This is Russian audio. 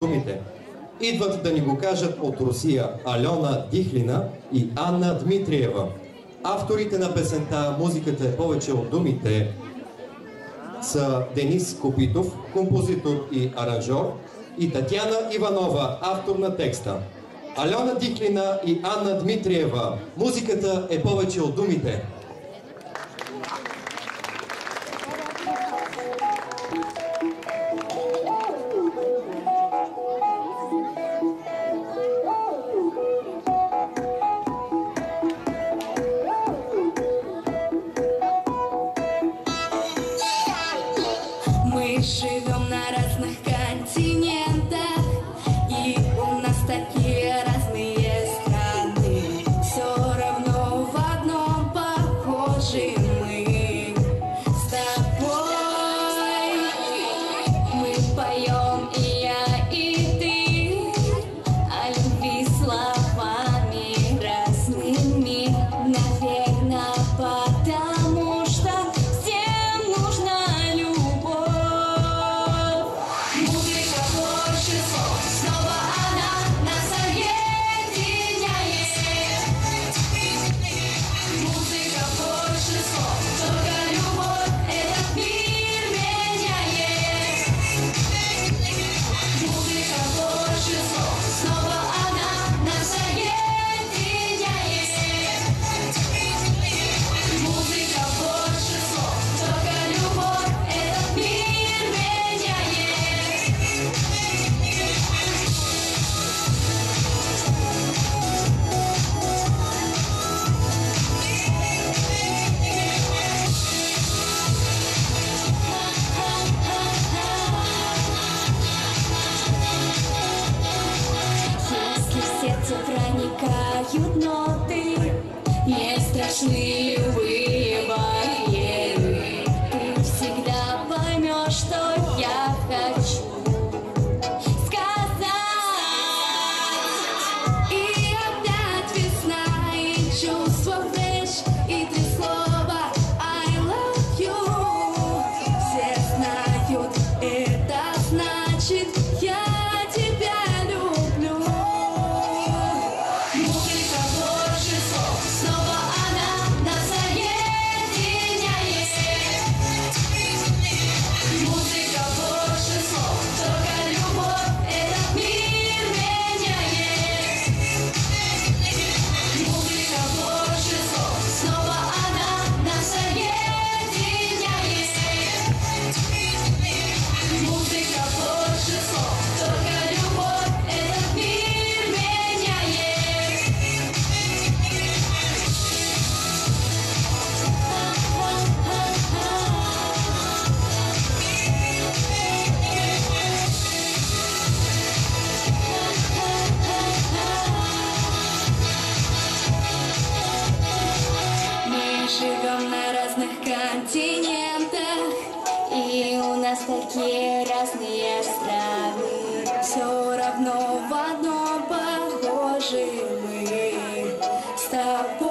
думите. Идват да ни го кажат от Русия Алена Дихлина и Анна Дмитриева. Авторите на песента "Музиката е повече от думите" са Денис Копитов, композитор и аранжор, и Татьяна Иванова, автор на текста. Алена Дихлина и Анна Дмитриева. "Музиката е повече от думите". Мы живем на разных континентах, и у нас такие разные страны. Все равно в одном похожи мы с тобой. Мы поем и я, и ты, о любви словами разными, наверное, потому что всем нужна любовь. Музыка больше слов, снова она нас объединяет. Музыка больше слов, только любовь этот мир меняет. Музыка больше слов, снова она нас объединяет. Музыка больше слов, только любовь этот мир меняет. Если в сердце проникают ноты, не страшны любые барьеры. Ты всегда поймешь, что я хочу сказать. И опять весна, и чувство фреш, и три слова I love you. Все знают, это значит я тебя люблю. Музыка больше слов, снова она нас объединяет. Музыка больше слов, только любовь этот мир меняет. Музыка больше слов, снова она нас объединяет. Музыка больше слов, только любовь этот мир меняет. Мы живем на разных континентах, и у нас такие разные страны. Все равно в одном похожи мы с тобой.